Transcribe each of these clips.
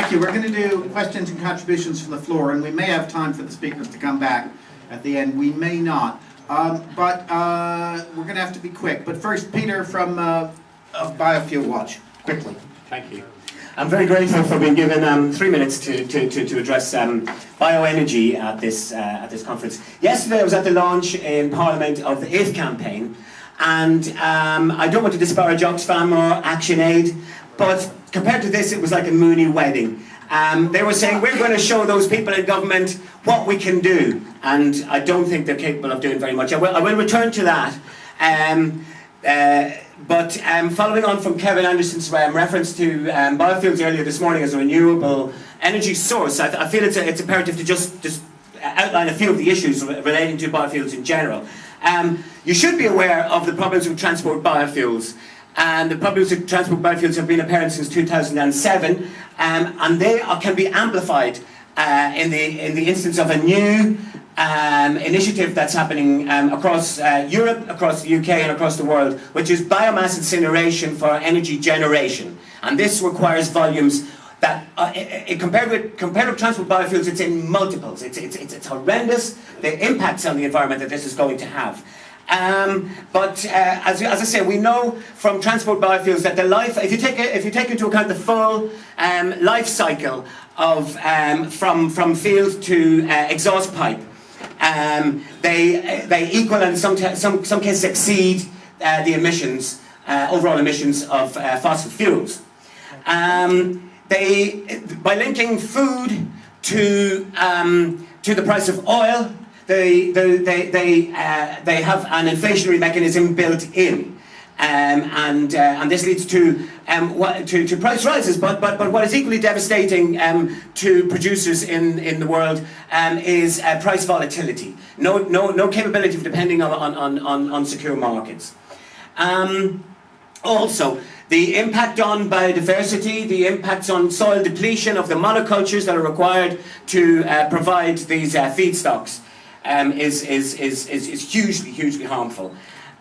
Thank you. We're going to do questions and contributions from the floor, and we may have time for the speakers to come back at the end. We may not. But we're going to have to be quick. But first, Peter from Biofuel Watch, quickly. Thank you. I'm very grateful for being given 3 minutes to address bioenergy at this conference. Yesterday I was at the launch in Parliament of the 8th campaign, and I don't want to disparage Oxfam or ActionAid, but compared to this it was like a Mooney wedding. They were saying, we're going to show those people in government what we can do, and I don't think they're capable of doing very much. I will return to that. But following on from Kevin Anderson's reference to biofuels earlier this morning as a renewable energy source, I feel it's imperative to just outline a few of the issues relating to biofuels in general. You should be aware of the problems with transport biofuels. And the problems with transport biofuels have been apparent since 2007, and they can be amplified in the instance of a new initiative that's happening across Europe, across the UK and across the world, which is biomass incineration for energy generation. And this requires volumes that, compared with transport biofuels, it's in multiples. It's horrendous, the impacts on the environment that this is going to have. But as I say, we know from transport biofuels that the life, if you take into account the full life cycle of from field to exhaust pipe, they equal and in some cases exceed the emissions, overall emissions of fossil fuels. By linking food to the price of oil, they have an inflationary mechanism built in, and this leads to price rises. But what is equally devastating to producers in the world is price volatility. No capability of depending on secure markets. Also, the impact on biodiversity, the impacts on soil depletion of the monocultures that are required to provide these feedstocks. Is hugely harmful.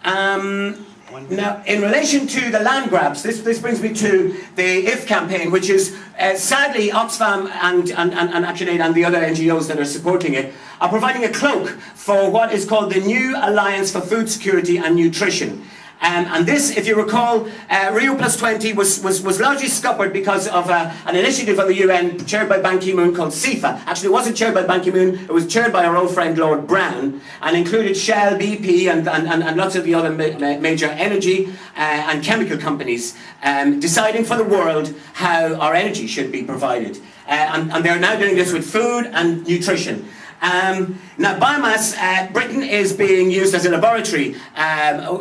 Now, in relation to the land grabs, this brings me to the IF campaign, which is sadly Oxfam and ActionAid and the other NGOs that are supporting it are providing a cloak for what is called the New Alliance for Food Security and Nutrition. And this, if you recall, Rio Plus 20 was largely scuppered because of an initiative of the UN chaired by Ban Ki-moon called CIFA. Actually, it wasn't chaired by Ban Ki-moon, it was chaired by our old friend Lord Brown, and included Shell, BP, and lots of the other major energy and chemical companies deciding for the world how our energy should be provided. And they're now doing this with food and nutrition. Now, biomass, Britain is being used as a laboratory.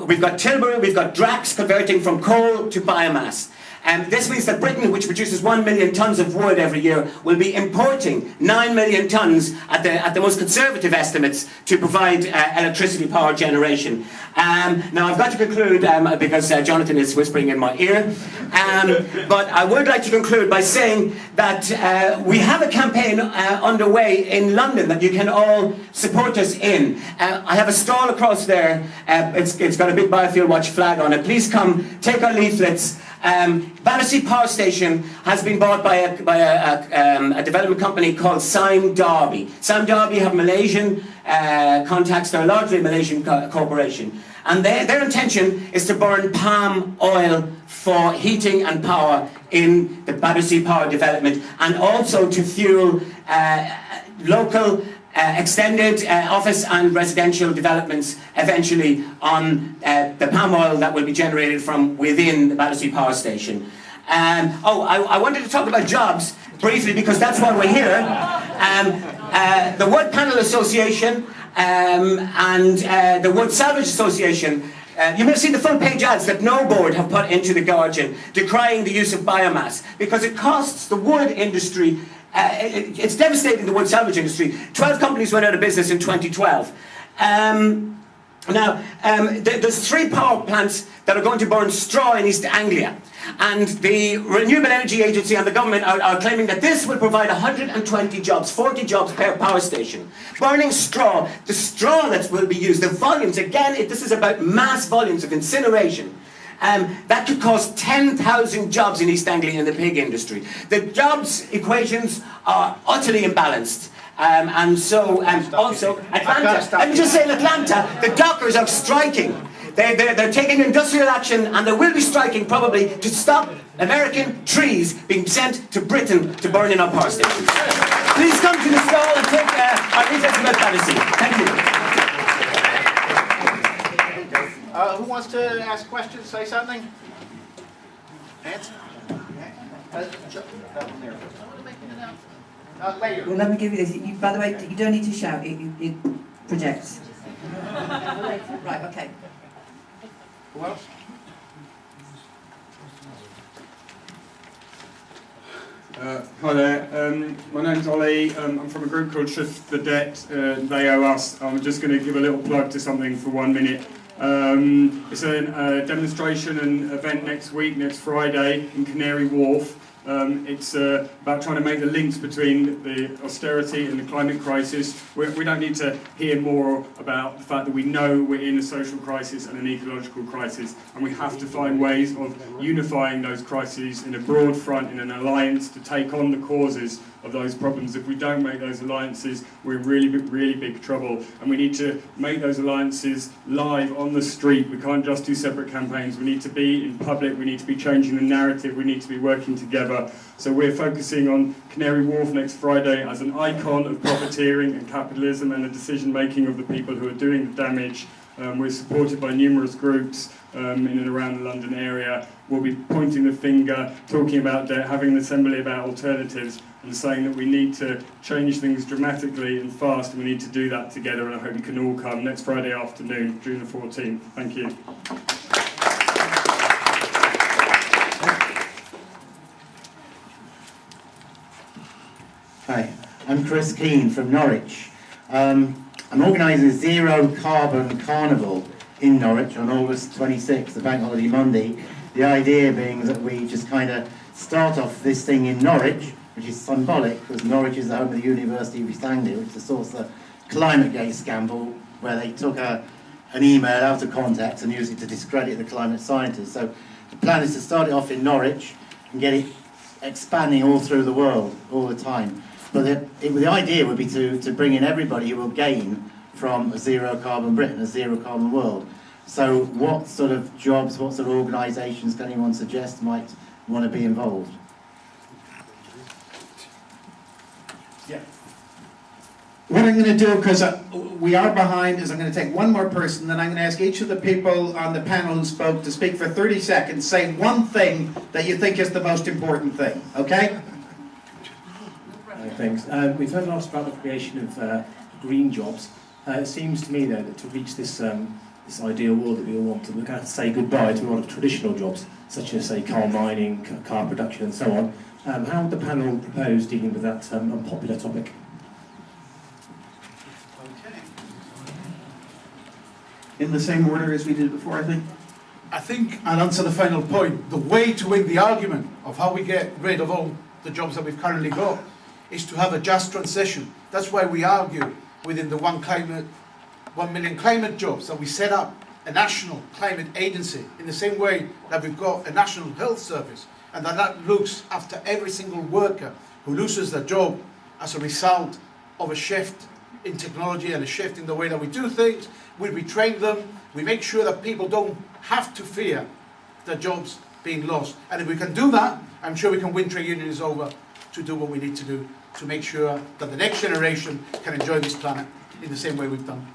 We've got Tilbury, we've got Drax converting from coal to biomass. This means that Britain, which produces 1 million tonnes of wood every year, will be importing 9 million tonnes at the most conservative estimates to provide electricity power generation. Now I've got to conclude because Jonathan is whispering in my ear, but I would like to conclude by saying that we have a campaign underway in London that you can all support us in. I have a stall across there, it's got a big Biofuel Watch flag on it. Please come, take our leaflets. Battersea Power Station has been bought by a development company called Sime Darby. Sime Darby have Malaysian contacts. They're largely a Malaysian corporation. And their intention is to burn palm oil for heating and power in the Battersea Power development, and also to fuel local extended office and residential developments eventually on the palm oil that will be generated from within the Battersea Power Station. I wanted to talk about jobs briefly because that's why we're here. The Wood Panel Association and the Wood Salvage Association, you may have seen the full page ads that No Board have put into the Guardian decrying the use of biomass because it costs the wood industry. It's devastating the wood salvage industry. 12 companies went out of business in 2012. There's 3 power plants that are going to burn straw in East Anglia. And the Renewable Energy Agency and the government are claiming that this will provide 120 jobs, 40 jobs per power station. Burning straw, the straw that will be used, the volumes, again, this is about mass volumes of incineration. that could cost 10,000 jobs in East Anglia in the pig industry. The jobs equations are utterly imbalanced. Also, Atlanta, let me just say in Atlanta, the dockers are striking. They're taking industrial action, and they will be striking probably to stop American trees being sent to Britain to burn in our power stations. Please come to the stall and take our recess about privacy. Thank you. Who wants to ask questions, say something? Answer? Later. Well, let me give you this. By the way, you don't need to shout. It projects. Right. Okay. Who else? Hi there, my name's Ollie, I'm from a group called Shift the Debt, They Owe Us. I'm just going to give a little plug to something for 1 minute. It's a demonstration and event next week, next Friday in Canary Wharf. It's about trying to make the links between the austerity and the climate crisis. We don't need to hear more about the fact that we know we're in a social crisis and an ecological crisis, and we have to find ways of unifying those crises in a broad front, in an alliance to take on the causes of those problems. If we don't make those alliances, we're in really big trouble, and we need to make those alliances live on the street. We can't just do separate campaigns. We need to be in public, we need to be changing the narrative, we need to be working together. So we're focusing on Canary Wharf next Friday as an icon of profiteering and capitalism and the decision making of the people who are doing the damage. We're supported by numerous groups in and around the London area. We'll be pointing the finger, talking about debt, having an assembly about alternatives, and saying that we need to change things dramatically and fast, and we need to do that together, and I hope you can all come next Friday afternoon, June the 14th. Thank you. Hi, I'm Chris Keane from Norwich. I'm organising a zero carbon carnival in Norwich on August 26th, the bank holiday Monday. The idea being that we just kind of start off this thing in Norwich, which is symbolic because Norwich is the home of the University of East Anglia, which is the source of the ClimateGate scandal, where they took an email out of context and used it to discredit the climate scientists. So the plan is to start it off in Norwich and get it expanding all through the world all the time. But the idea would be to bring in everybody who will gain from a zero carbon Britain, a zero carbon world. So what sort of jobs, what sort of organisations can anyone suggest might want to be involved? Yeah. What I'm going to do, because we are behind, is I'm going to take one more person, then I'm going to ask each of the people on the panel who spoke to speak for 30 seconds, say one thing that you think is the most important thing, okay? Thanks. We've heard a lot about the creation of green jobs. It seems to me, though, that to reach this ideal world that we all want, we're going to have to say goodbye to a lot of traditional jobs, such as, say, coal mining, car production, and so on. How would the panel propose dealing with that unpopular topic? Okay. In the same order as we did before, I think. I think, and answer the final point, the way to win the argument of how we get rid of all the jobs that we've currently got is to have a just transition. That's why we argue within the 1 million climate jobs that we set up a national climate agency in the same way that we've got a national health service, and that looks after every single worker who loses their job as a result of a shift in technology and a shift in the way that we do things. We retrain them, we make sure that people don't have to fear their jobs being lost. And if we can do that, I'm sure we can win trade unions over to do what we need to do to make sure that the next generation can enjoy this planet in the same way we've done.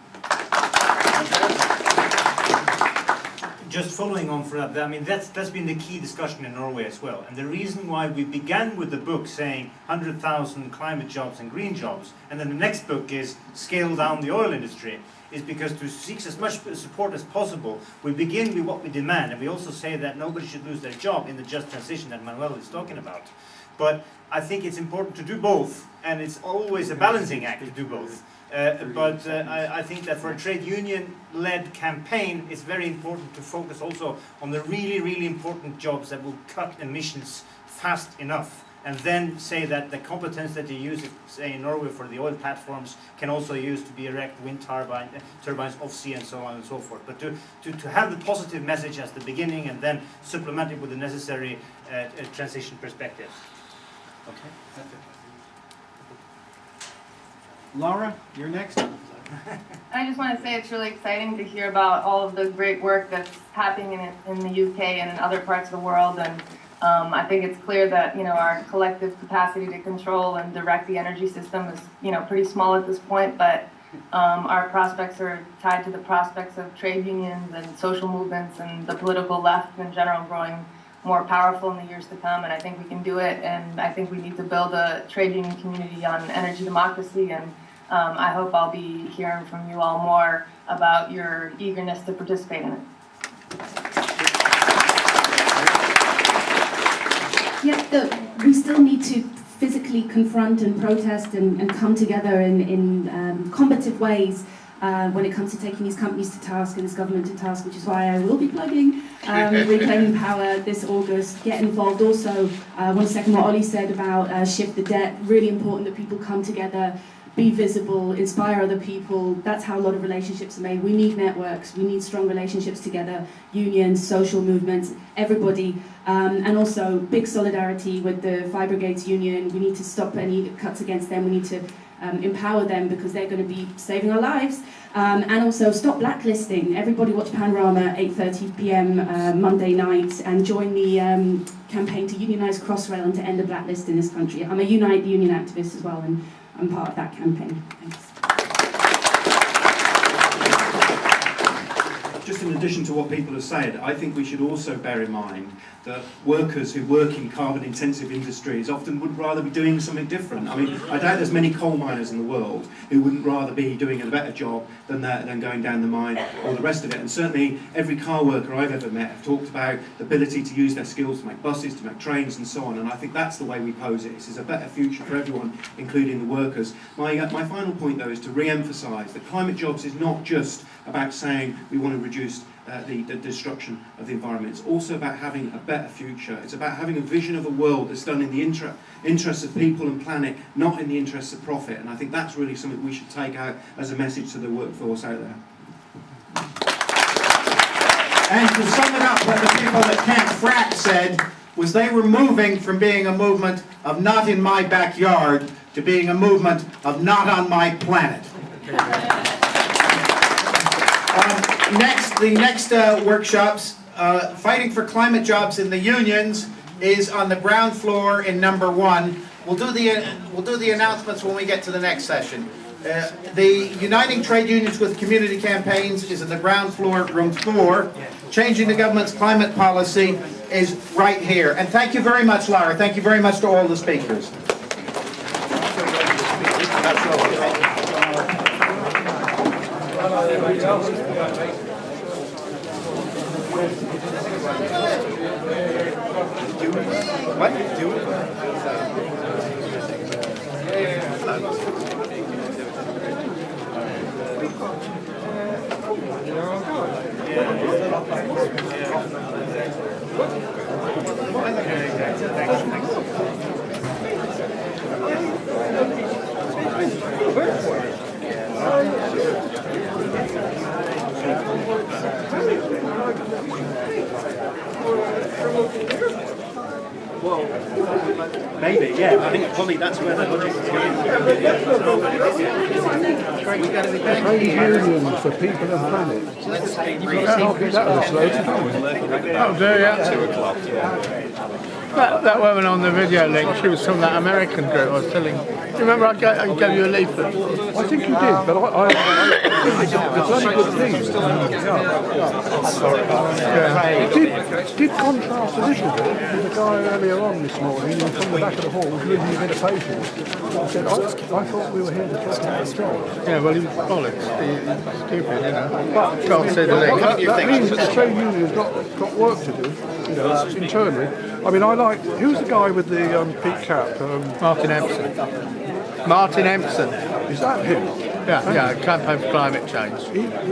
Just following on from that, I mean, that's been the key discussion in Norway as well. And the reason why we began with the book saying 100,000 climate jobs and green jobs, and then the next book is scale down the oil industry, is because to seek as much support as possible, we begin with what we demand, and we also say that nobody should lose their job in the just transition that Manuel is talking about. But I think it's important to do both, and it's always a balancing act to do both. I think that for a trade union-led campaign, it's very important to focus also on the really important jobs that will cut emissions fast enough. and then say that the competence that you use, say in Norway for the oil platforms, can also use to be erect wind turbines off sea and so on and so forth. But to have the positive message as the beginning and then supplement it with the necessary transition perspectives. Okay, that's it. Laura, you're next. I just want to say it's really exciting to hear about all of the great work that's happening in the UK and in other parts of the world, and I think it's clear that our collective capacity to control and direct the energy system is pretty small at this point, but our prospects are tied to the prospects of trade unions and social movements and the political left in general growing more powerful in the years to come, and I think we can do it, and I think we need to build a trade union community on energy democracy, and I hope I'll be hearing from you all more about your eagerness to participate in it. We still need to physically confront and protest and come together in combative ways when it comes to taking these companies to task and this government to task, which is why I will be plugging Reclaiming Power this August. Get involved. Also, one second what Ollie said about Shift the Debt. Really important that people come together, be visible, inspire other people. That's how a lot of relationships are made. We need networks, we need strong relationships together, unions, social movements, everybody. And also big solidarity with the Fire Brigades Union. We need to stop any cuts against them. We need to empower them because they're going to be saving our lives. And also stop blacklisting. Everybody watch Panorama 8:30 p.m. Monday night and join the campaign to unionise Crossrail and to end the blacklist in this country. I'm a Unite the Union activist as well, and I'm part of that campaign. Thanks. Just in addition to what people have said, I think we should also bear in mind that workers who work in carbon-intensive industries often would rather be doing something different. I mean, I doubt there's many coal miners in the world who wouldn't rather be doing a better job than going down the mine or the rest of it. And certainly every car worker I've ever met have talked about the ability to use their skills to make buses, to make trains and so on. And I think that's the way we pose it. This is a better future for everyone, including the workers. My final point, though, is to re-emphasise that climate jobs is not just about saying we want to reduce the destruction of the environment. It's also about having a better future. It's about having a vision of a world that's done in the interests of people and planet, not in the interests of profit. And I think that's really something we should take out as a message to the workforce out there. And to sum it up, what the people at Camp Frack said was they were moving from being a movement of not in my backyard to being a movement of not on my planet. The next workshops, Fighting for Climate Jobs in the Unions, is on the ground floor in number 1. We'll do the announcements when we get to the next session. The Uniting Trade Unions with Community Campaigns is in the ground floor, room 4. Changing the Government's Climate Policy is right here. And thank you very much, Lara. Thank you very much to all the speakers. What? Do it? Well, maybe, yeah. I think probably that's where the logic is going. Trade unions for people and planet. That was a slogan. Oh, do you? 2 o'clock, That woman on the video link, she was from that American group I was telling. Do you remember I gave you a leaflet? I think you did, but I it's a bloody good thing. Did contrast a little bit with the guy earlier on this morning who from the back of the hall was losing a bit of patience. He said, I thought we were here to talk about jobs. Yeah, well, he was bollocks. He's stupid, you know. But can't say the link. That means that the trade union's got work to do, you know, internally. I mean, I like... Who's the guy with the peak cap? Martin Empson. Martin Empson. Is that him? Yeah, campaign for climate change.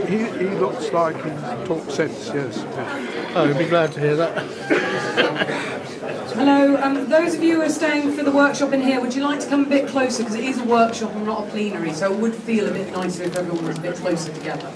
He looks like he talks sense, yes. Oh, you'd be glad to hear that. Hello, those of you who are staying for the workshop in here, would you like to come a bit closer, because it is a workshop and not a plenary, so it would feel a bit nicer if everyone was a bit closer together.